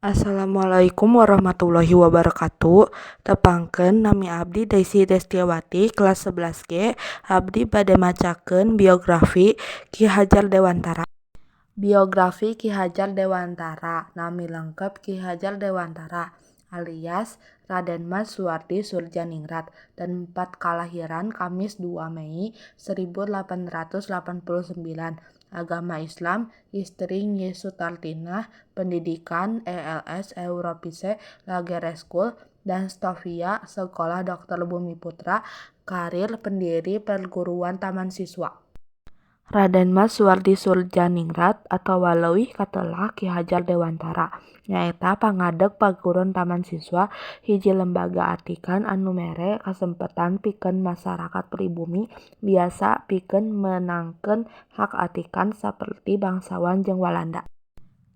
Assalamualaikum warahmatullahi wabarakatuh. Tepangkeun nami abdi Daisy Destiawati kelas 11G. Abdi bade macakeun biografi Ki Hajar Dewantara. Biografi Ki Hajar Dewantara. Nami lengkap Ki Hajar Dewantara alias Raden Mas Suwardi Surjaningrat, dan 4 kalahiran Kamis 2 Mei 1889. Agama Islam, istri Nyi Sutartinah, pendidikan ELS Europise Lagere School dan Stovia Sekolah Dr. Bumiputra, karir pendiri perguruan Taman Siswa. Raden Mas Suwardi Surjaningrat atau waleuwih katelah Ki Hajar Dewantara nyaeta pangadeg perguruan Taman Siswa, hiji lembaga atikan anu mere kasempetan pikeun masarakat pribumi biasa pikeun menangkeun hak atikan saperti bangsawan jeung Walanda.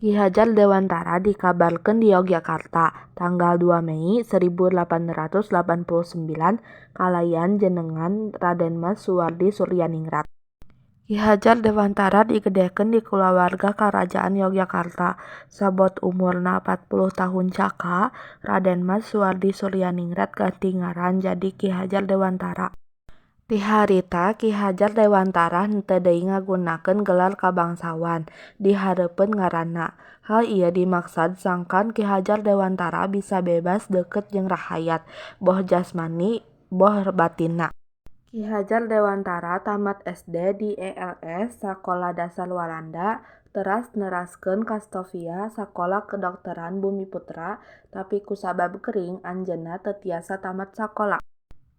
Ki Hajar Dewantara dikabarkeun di Yogyakarta tanggal 2 Mei 1889 kalayan jenengan Raden Mas Suwardi Suryaningrat. Ki Hajar Dewantara digedekeun di kulawarga Karajaan Yogyakarta. Sabot umurna 40 tahun caka, Raden Mas Suwardi Suryaningrat ganti ngaran jadi Ki Hajar Dewantara. Ti harita Ki Hajar Dewantara henteu deui ngagunakeun gelar kabangsawan, dihareupeun ngaranna. Hal ieu dimaksad sangkan Ki Hajar Dewantara bisa bebas deukeut jeung rahayat, boh jasmani boh batinna. Ki Hajar Dewantara tamat SD di ELS Sakola Dasar Walanda, teras neraskeun ka Stovia Sakola Kedokteran Bumiputra, tapi kusabab gering anjeunna teu tiasa tamat sakola.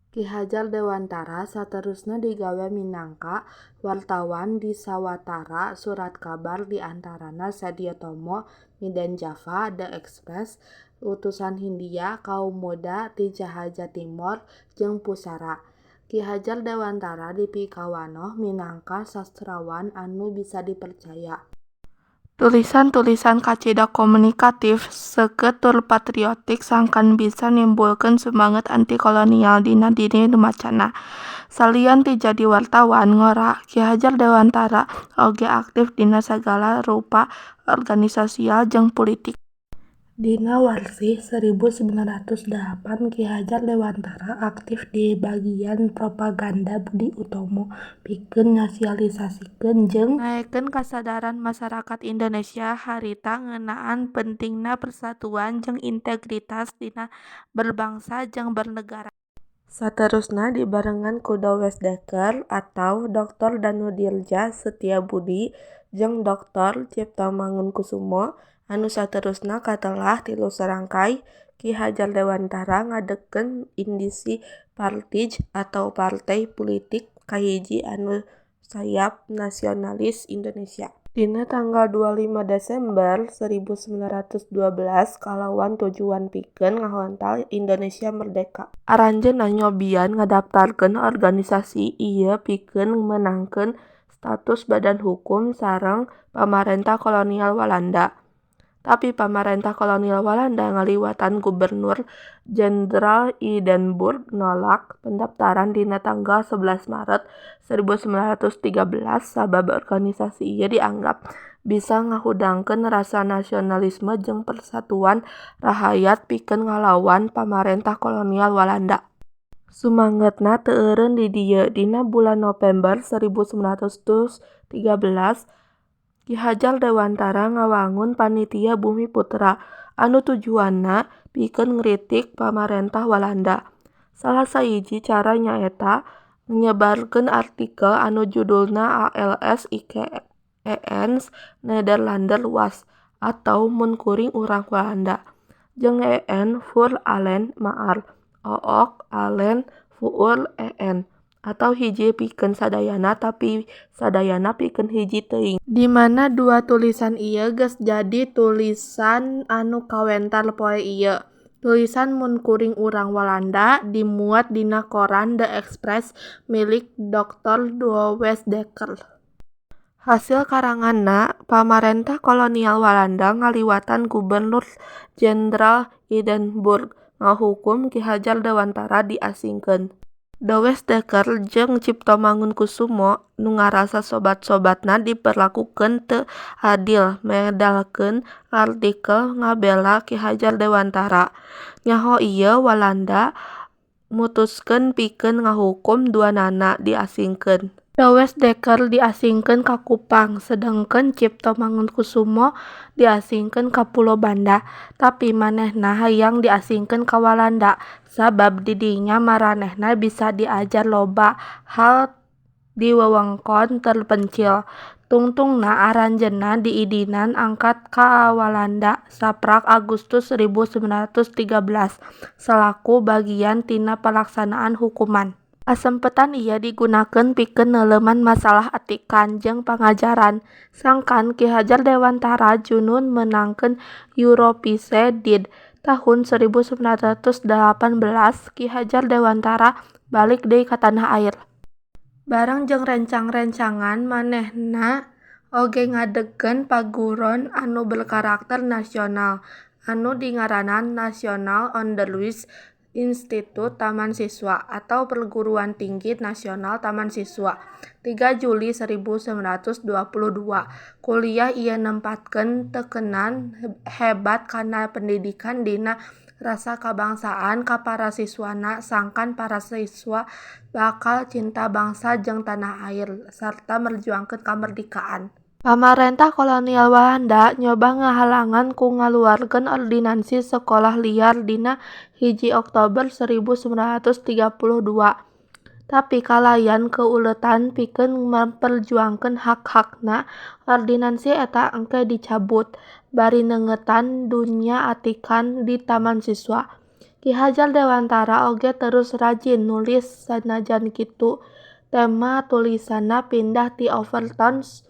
Ki Hajar Dewantara saterusna digawe minangka wartawan di sawatara surat kabar di antarana Sadio Tomo, Medan Java, The Express, Utusan Hindia, Kaum Muda, Tijahaja Timor, jeung Pusara. Ki Hajar Dewantara dipikawanoh minangka sastrawan anu bisa dipercaya. Tulisan-tulisan kacida komunikatif seukeut tur patriotik sangkan bisa nimbulkeun semangat anti kolonial dina diri nu macana. Salian ti jadi wartawan ngora, Ki Hajar Dewantara oge aktif dina sagala rupa organisasial jeung politik. Dina Warsih 1908 Ki Hajar Dewantara aktif di bagian propaganda Budi Utomo pikeun nyosialisasikeun jeung naekeun kasadaran masyarakat Indonesia harita ngeunaan pentingna persatuan jeung integritas dina berbangsa jeung bernegara. Saterusna dibarengan ku Dowes Dekker atau Dr. Danudirja Setiabudi jeung Dr. Cipto Mangunkusumo. Anu saterusna katelah 3 serangkai Ki Hajar Dewantara ngadekeun indisi Partij atau partai politik kahiji anu sayap nasionalis Indonesia. Dina tanggal 25 Desember 1912 kalawan tujuan pikeun ngahontal Indonesia merdeka. Aranjeunna nyobian ngadaptarkeun organisasi ieu pikeun menangkeun status badan hukum sareng pamarentah kolonial Walanda. Tapi pamarentah kolonial Walanda ngaliwatan Gubernur Jenderal Hindenburg nolak pendaftaran dina tanggal 11 Maret 1913 sabab organisasi ieu dianggap bisa ngahudangkeun rasa nasionalisme jeung persatuan rahayat pikeun ngalawan pamarentah kolonial Walanda. Sumangetna teu eureun di dieu. Dina bulan November 1913 Ki Hajar Dewantara ngawangun Panitia Bumiputra anu tujuanna pikeun ngritik pamarentah Walanda. Salah sahiji cara nyaeta nyebarkeun artikel anu judulna ALS IKENS Nederlander Was atau mun kuring urang Walanda, jeung EN voor Allen maar ook Allen voor EN atau hiji pikeun sadayana tapi sadayana pikeun hiji teuing. Di mana dua tulisan ieu geus jadi tulisan anu kawentar poe ieu. Tulisan mun kuring urang Walanda dimuat dina koran The Express milik Dr. Dowes Dekker. Hasil karanganna, pamarentah kolonial Walanda ngaliwatan Gubernur Jenderal Hindenburg ngahukum Ki Hajar Dewantara diasingkeun. Dewes Dekker jeung Cipto Mangunkusumo nu ngarasa sobat-sobatna diperlakukeun teu adil medalkeun artikel ngabela Ki Hajar Dewantara. Nyaho ieu Walanda mutuskeun pikeun ngahukum duanana diasingkeun. Dewes Dekker diasingkeun ka Kupang, sedengkeun Cipto Mangunkusumo diasingkeun ka Pulo Banda. Tapi manehna hayang diasingkeun ka Walanda, sabab di dinya maranehna bisa diajar loba hal di wewengkon terpencil. Tungtungna aranjeunna diidinan angkat ka Walanda saprak Agustus 1913 salaku bagian tina pelaksanaan hukuman. Kasempetan ieu digunakeun pikeun neuleuman masalah atikan jeung pangajaran. Sangkan Ki Hajar Dewantara Junun menangkeun Europees Did. Tahun 1918 Ki Hajar Dewantara balik deui ka tanah air. Bareng jeung rencang-rencangan manehna oge ngadegkeun paguron anu berkarakter nasional anu dingaranan National Andalus Institute Taman Siswa atau Perguruan Tinggi Nasional Taman Siswa. 3 Juli 1922 kuliah ieu nempatkeun tekanan hebat kana pendidikan dina rasa kabangsaan ka para siswana, sangkan para siswa bakal cinta bangsa jeung tanah air sarta merjuangkeun kamerdekaan. Pamarentah kolonial Walanda nyoba ngahalangan ku ngaluarkeun ordinansi sekolah liar dina 1 Oktober 1932. Tapi kalayan keuletan pikeun memperjuangkeun hak-hakna, ordinansi eta engke dicabut. Bari neungetan dunya atikan di Taman Siswa. Ki Hajar Dewantara oge terus rajin nulis sanajan kitu tema tulisanna pindah ti overtones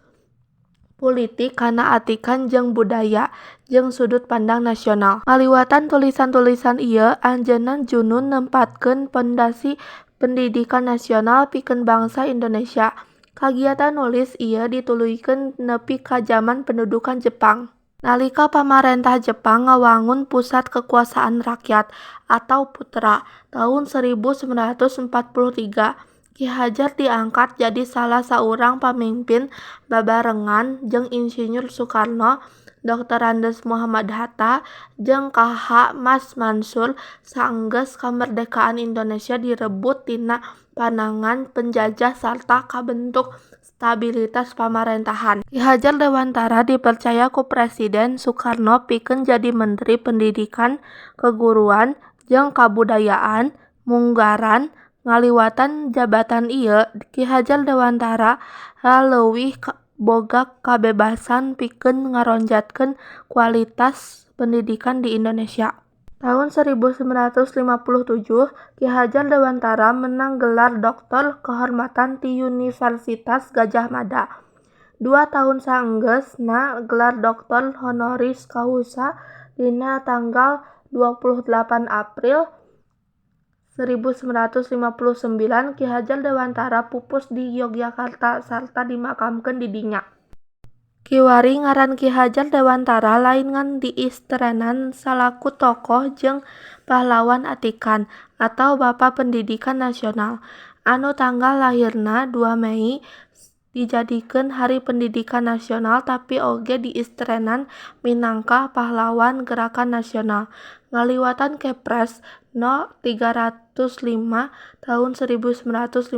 politik kana atikan jeung budaya jeung sudut pandang nasional. Ngaliwatan tulisan-tulisan ieu anjeunna Junun nempatkeun pondasi pendidikan nasional pikeun bangsa Indonesia. Kagiatan nulis ieu dituluykeun nepi ka zaman pendudukan Jepang. Nalika pamarentah Jepang ngawangun Pusat Kekuasaan Rakyat atau PUTRA tahun 1943, Ki Hajar diangkat jadi salah saurang pamimpin babarengan jeung Insinyur Soekarno, Dr. Andes Muhammad Hatta, jeung K.H. Mas Mansur saenggeus kamerdekaan Indonesia direbut tina panangan penjajah sarta kabentuk stabilitas pamarentahan. Ki Hajar Dewantara dipercaya ku Presiden Soekarno pikeun jadi Menteri Pendidikan, Keguruan, jeung Kabudayaan, Munggaran. Ngaliwatan jabatan ieu Ki Hajar Dewantara leuwih boga kabebasan pikeun ngaronjatkeun kualitas pendidikan di Indonesia. Tahun 1957 Ki Hajar Dewantara menang gelar doktor kehormatan ti Universitas Gadjah Mada. 2 tahun saenggeusna gelar doktor honoris causa dina tanggal 28 April 1959 Ki Hajar Dewantara pupus di Yogyakarta sarta dimakamkeun di dinya. Kiwari ngaran Ki Hajar Dewantara lain ngan diistrenan salaku tokoh jeung pahlawan atikan atau Bapa Pendidikan Nasional. Anu tanggal lahirna 2 Mei dijadikeun Hari Pendidikan Nasional tapi oge diistrenan minangka pahlawan Gerakan Nasional. Ngaliwatan Kepres No 305 tahun 1959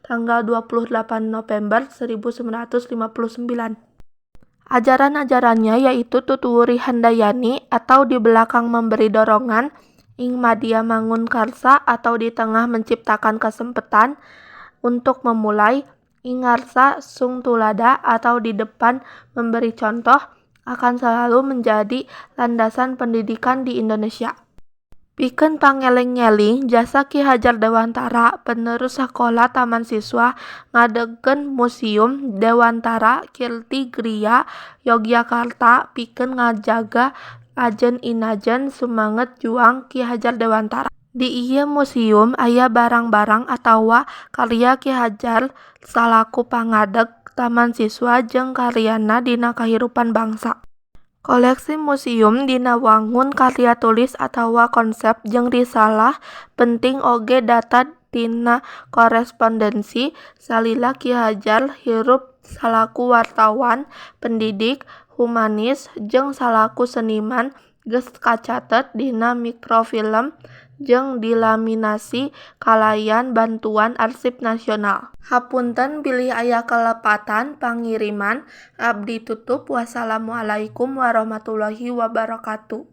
tanggal 28 November 1959. Ajaran-ajarannya yaitu Tuturi Handayani atau di belakang memberi dorongan, ing madya mangun karsa atau di tengah menciptakan kesempatan untuk memulai, ing ngarsa sung tulada atau di depan memberi contoh, akan selalu menjadi landasan pendidikan di Indonesia. Pikeun pangeling-ngeling jasa Ki Hajar Dewantara, penerus sakola Taman Siswa ngadegkeun Museum Dewantara Kirti Griya Yogyakarta pikeun ngajaga ajen-inajen sumanget juang Ki Hajar Dewantara. Di ieu museum aya barang-barang atawa karya Ki Hajar salaku pangadeg Taman Siswa jeung karyana dina kahirupan bangsa. Koleksi museum dina wangun karya tulis atawa konsep jeung risalah penting oge data tina korespondensi salila Ki Hajar hirup salaku wartawan, pendidik, humanis, jeung salaku seniman geus kacatet dina mikrofilm jeung dilaminasi kalayan bantuan Arsip Nasional. Hapunten bilih aya kalepatan pangiriman. Abdi tutup. Wassalamualaikum warahmatullahi wabarakatuh.